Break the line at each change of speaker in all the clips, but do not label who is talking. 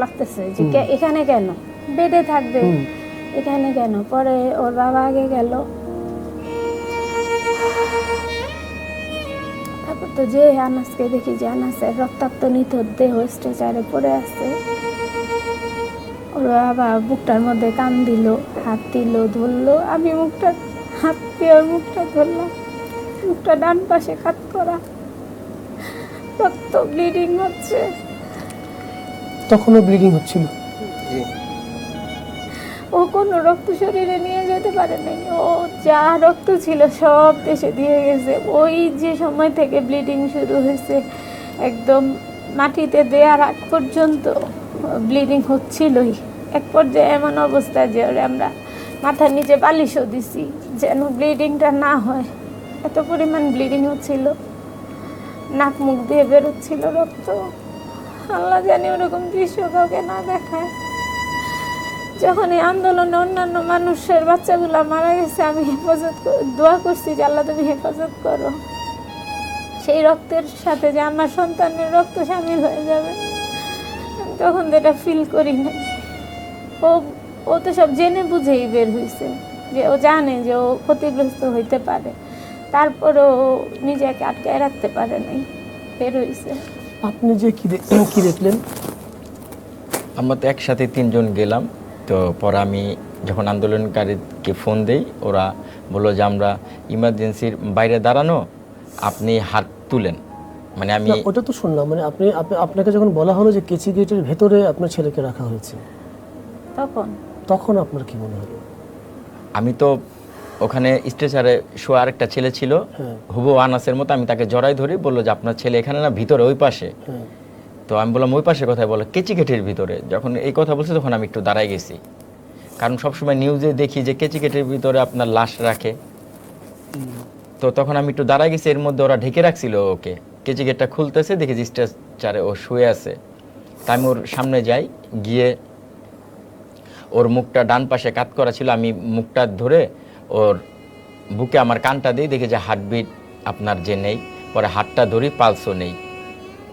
লাগতেছে যে এখানে কেন, বেডে থাকবে, এখানে কেন। পরে ওর বাবা আগে গেল, তারপর তো যে আনাসকে দেখি যে আনাসের রক্তাক্ত নিথর দেহ স্ট্রেচারে পড়ে আছে। ওর বাবা বুকটার মধ্যে কান দিল, হাত দিল, ধরলো। আমি মুখটা হাত দিয়ে ওর মুখটা ধরলাম, মুখটা ডান পাশে কাত করা, রক্ত ব্লিডিং হচ্ছে।
তখনও ব্লিডিং হচ্ছিল?
ও কোনো রক্ত শরীরে নিয়ে যেতে পারে নাই, ও যা রক্ত ছিল সব দেশে দিয়ে গেছে। ওই যে সময় থেকে ব্লিডিং শুরু হয়েছে, একদম মাটিতে দেওয়ার আগ পর্যন্ত ব্লিডিং হচ্ছিলই। এক পর্যায়ে এমন অবস্থা যে ওরে আমরা মাথার নিচে বালিশও দিছি যেন ব্লিডিংটা না হয়, এত পরিমাণ ব্লিডিং হচ্ছিল, নাক মুখ দিয়ে বেরোচ্ছিল রক্ত। আল্লাহ জানি ওরকম দৃশ্য কাউকে না দেখায়। যখন এই আন্দোলনে অন্যান্য মানুষের বাচ্চাগুলো মারা গেছে, আমি দোয়া করছি যে আল্লাহ তুমি হেফাজত করো। সেই রক্তের সাথে যে আমার সন্তানের রক্ত শামিল হয়ে যাবে, আমি তখন তো এটা ফিল করি নাই। ও তো সব জেনে বুঝেই বের হয়েছে, যে ও জানে যে ও ক্ষতিগ্রস্ত হইতে পারে, তারপরেও নিজেকে আটকায় রাখতে পারে নাই, বের হয়েছে।
আপনি যে কি দেখলেন?
আমরা তো একসাথে 3 জন গেলাম। তো পরে আমি যখন আন্দোলনকারীকে ফোন দেই, ওরা বললো যে আমরা ইমার্জেন্সির বাইরে দাঁড়ানো, আপনি হাত তুলেন। মানে আমি
ওটা তো শুনলাম, মানে আপনাকে যখন বলা হলো যে কেচি গেটের ভেতরে আপনার ছেলেকে রাখা হয়েছে, তখন আপনার কি মনে হলো?
আমি তো ওখানে স্ট্রেচারে শোয়া আরেকটা ছেলে ছিল, হুবু আনাসের মতো। আমি তাকে জড়াই ধরি, বললো যে আপনার ছেলে এখানে না, ভিতরে ওই পাশে। তো আমি বললাম ওই পাশে কথায়, বলো কেচি গেটের ভিতরে। যখন এই কথা বলছে তখন আমি একটু দাঁড়াই গেছি, কারণ সবসময় নিউজে দেখি যে কেচি গেটের ভিতরে আপনার লাশ রাখে। তো তখন আমি একটু দাঁড়াই গেছি, এর মধ্যে ওরা ঢেকে রাখছিল ওকে। কেচি গেটটা খুলতেছে, দেখি যে স্ট্রেচারে ও শুয়ে আছে। তাই আমি ওর সামনে যাই, গিয়ে ওর মুখটা ডান পাশে কাত করা ছিল, আমি মুখটা ধরে ওর বুকে আমার কানটা দিই, দেখি যে হার্টবিট আপনার যে নেই। পরে হাতটা ধরি, পালসও নেই,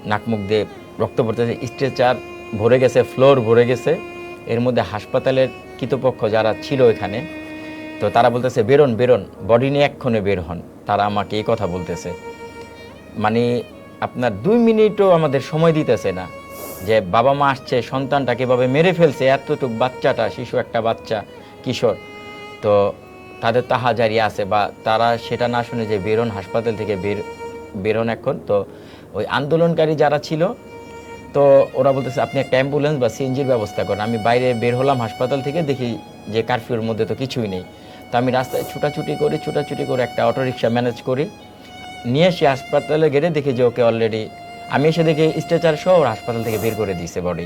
নাক মুখ দিয়ে রক্ত পড়তেছে, স্ট্রেচার ভরে গেছে, ফ্লোর ভরে গেছে। এর মধ্যে হাসপাতালের কর্তৃপক্ষ যারা ছিল এখানে, তো তারা বলতেছে বেরোন বেরোন, বডি নিয়ে এক্ষণে বের হন। তারা আমাকে এই কথা বলতেছে, মানে আপনার 2 মিনিটও আমাদের সময় দিতেছে না, যে বাবা মা আসছে, সন্তানটাকে এভাবে মেরে ফেলছে, এতটুকু বাচ্চাটা, শিশু একটা বাচ্চা, কিশোর। তো তাদের তাহাজারি আছে, বা তারা সেটা না শুনে যে বেরোন হাসপাতাল থেকে, বেরোন এখন। তো ওই আন্দোলনকারী যারা ছিল, তো ওরা বলতেছে আপনি একটা অ্যাম্বুলেন্স বা সিএনজির ব্যবস্থা করেন। আমি বাইরে বের হলাম হাসপাতাল থেকে, দেখি যে কারফিউর মধ্যে তো কিছুই নেই। তো আমি রাস্তায় ছুটাছুটি করে একটা অটোরিকশা ম্যানেজ করি, নিয়ে এসে হাসপাতালে গেলে দেখি যে ওকে অলরেডি, আমি এসে দেখি স্ট্রেচার সহ ওর হাসপাতাল থেকে বের করে দিয়েছে বডি।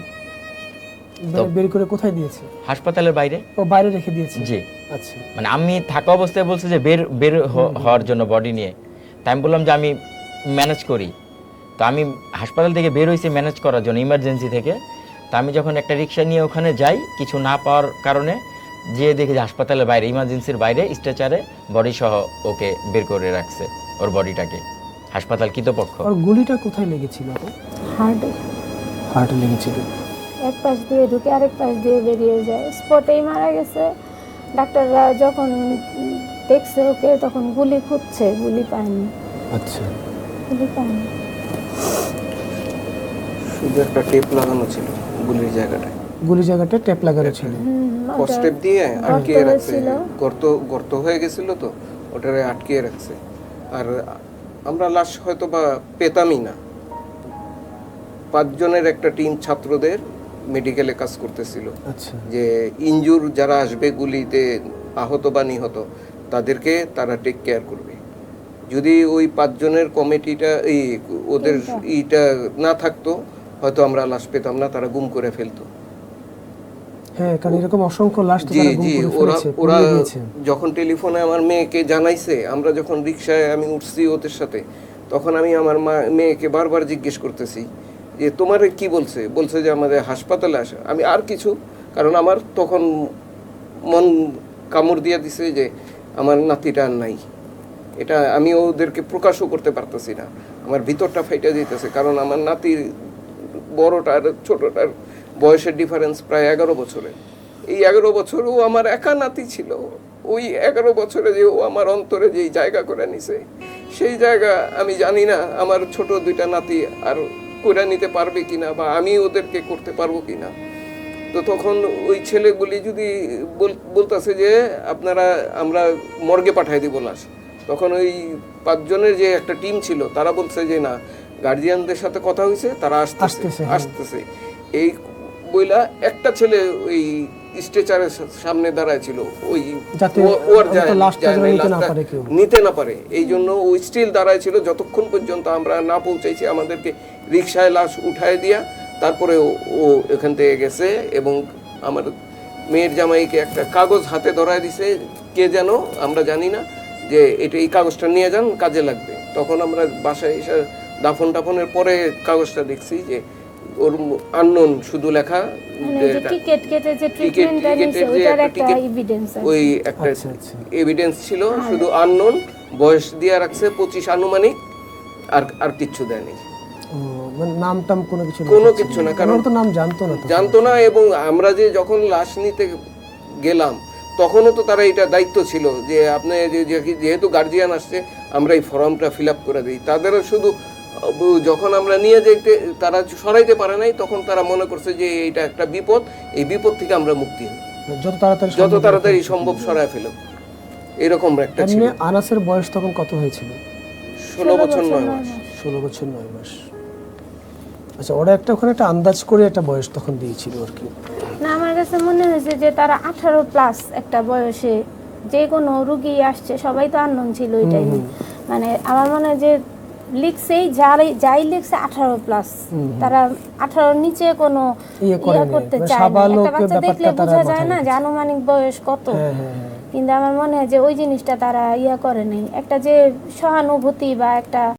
তো বের করে কোথায় দিয়েছে?
হাসপাতালের বাইরে।
ও বাইরে রেখে দিয়েছে?
জি।
আচ্ছা, মানে
আমি থাকা অবস্থায় বলছে যে বের হওয়ার জন্য বডি নিয়ে। তাই আমি বললাম যে আমি ম্যানেজ করি। তো আমি হাসপাতাল থেকে বের হয়েছি ম্যানেজ করার জন্য, ইমার্জেন্সি থেকে। তো আমি যখন একটা রিক্সা নিয়ে ওখানে যাই, কিছু না পাওয়ার কারণে, যেয়ে দেখি যে হাসপাতালের বাইরে, ইমার্জেন্সির বাইরে স্ট্রেচারে বডি সহ ওকে বের করে রাখছে, ওর বডিটাকে, হাসপাতাল কর্তৃপক্ষ।
আর গুলিটা কোথায় লেগেছিল? হার্টে লেগেছিল।
এক পাশ দিয়ে ঢুকে আরেক পাশ দিয়ে বেরিয়ে যায়, স্পটেই মারা গেছে। ডাক্তাররা যখন দেখছে ওকে, তখন গুলি খুঁজছে, গুলি পায়নি।
আচ্ছা,
গুলি পায়নি,
শুধু একটা টেপ লাগানো ছিল গুলির জায়গাটায়।
গুলি জায়গাটা টেপ লাগানো ছিল,
টেপ দিয়ে আটকিয়ে রাখছে, গর্ত হয়ে গেছিল, তো ওটারে আটকিয়ে রাখছে। আর আমরা লাশ হয়তো বা পেতামই না। 5 জনের একটা টিম ছাত্রদের মেডিকেলে কাজ করতেছিল।
আচ্ছা,
যে ইনজুর যারা আসবে, গুলিতে আহত বা নিহত, তাদেরকে তারা টেক কেয়ার করবে। যদি ওই 5 জনের কমিটিটা, ওদের ইটা না থাকতো, হয়তো আমরা লাশ পেতাম না, তারা গুম করে ফেলতো।
হ্যাঁ, কারণ এরকম অসংখ্য লাশ তো তারা গুম করে ফেলেছে।
ওরা যখন টেলিফোনে আমার মেয়েকে জানাইছে, আমরা যখন রিকশায় আমি উঠছি ওদের সাথে, তখন আমি আমার মেয়েকে বারবার জিজ্ঞেস করতেছি যে তোমার কি বলছে? বলছে যে আমাদের হাসপাতালে আসে। আমি আর কিছু, কারণ আমার তখন মন কামড় দিয়ে দিছে যে আমার নাতিটা আর নাই। এটা আমি ওদেরকে প্রকাশও করতে পারতেছি না, আমার ভিতরটা ফাইটা যেতেছে। কারণ আমার নাতির বড়টার ছোটটার বয়সের ডিফারেন্স প্রায় 11 বছরের। এই 11 বছরও আমার একা নাতি ছিল। ওই 11 বছরে যে ও আমার অন্তরে যেই জায়গা করে নিছে, সেই জায়গা আমি জানি না আমার ছোট দুইটা নাতি আর করে নিতে পারবে কিনা, বা আমি ওদেরকে করতে পারবো কিনা। তো তখন ওই ছেলেগুলি যদি বলতেছে যে আপনারা আমরা মর্গে পাঠাই দিব লাশ, তখন ওই 5 জনের যে একটা টিম ছিল তারা বলছে যে না, গার্জিয়ানদের সাথে কথা হয়েছে, তারা আসতেছে। এই বইলা একটা ছেলে ওই স্ট্রেচারের সামনে দাঁড়ায় ছিল, ওই ওর নিতে না পারে এই জন্য ও স্টিল দাঁড়ায় ছিল যতক্ষণ পর্যন্ত আমরা না পৌঁছাইছি। আমাদেরকে রিক্সায় লাশ উঠায় দিয়া তারপরে ও এখান থেকে গেছে, এবং আমার মেয়ের জামাইকে একটা কাগজ হাতে ধরায় দিছে, কে যেন আমরা জানি না, যে এটা এই কাগজটা নিয়ে যান, কাজে লাগবে। তখন আমরা বাসায় এসে দাফন টাফনের পরে কাগজটা দেখছি যে ওর আননোন শুধু লেখা,
টিকেট কেটে যে ট্রিটমেন্টটা নিছে ওটার একটা এভিডেন্স আছে,
ওই একটা এভিডেন্স ছিল, শুধু আননোন, বয়স দিয়ে রাখছে 25 আনুমানিক, আর কিচ্ছু দেয়নি।
মানে নাম টাম কোনো কিছু
না, কারণ
তো নাম
জানতো না। এবং আমরা যে যখন লাশ নিতে গেলাম তখনও তো তারা এটা দায়িত্ব ছিল যে আপনি যেহেতু গার্জিয়ান আসছে আমরা এই ফর্মটা ফিল আপ করে দিই। তাদেরও শুধু যখন আমরা নিয়ে যেতে তারা সরাইতে পারে নাই, তখন তারা মনে করছে যে এটা একটা বিপদ, এই বিপদ থেকে আমরা মুক্তি হই, যত তাড়াতাড়ি সম্ভব সরায় ফেলো, এরকম একটা ছিল।
আনাসের বয়স তখন কত হয়েছিল?
16 বছর 9 মাস।
16 বছর 9 মাস। আচ্ছা, ওরা ওখানে একটা আন্দাজ করে একটা বয়স তখন দিয়েছিল আর কি।
না, আমার কাছে মনে হয়েছে যে তারা 18 প্লাস একটা বয়সে যে কোনো রুগী আসছে, সবাই তো আননোন ছিল ওই টাইমে। মানে আমার মনে হয় যে লিখছেই যাই লিখছে 18 প্লাস, তারা 18 নিচে কোনো ইয়ে করতে চায় না। একটা বাচ্চা দেখলে বোঝা যায় না যে আনুমানিক বয়স কত, কিন্তু আমার মনে হয় যে ওই জিনিসটা তারা করে নাই। একটা যে সহানুভূতি বা একটা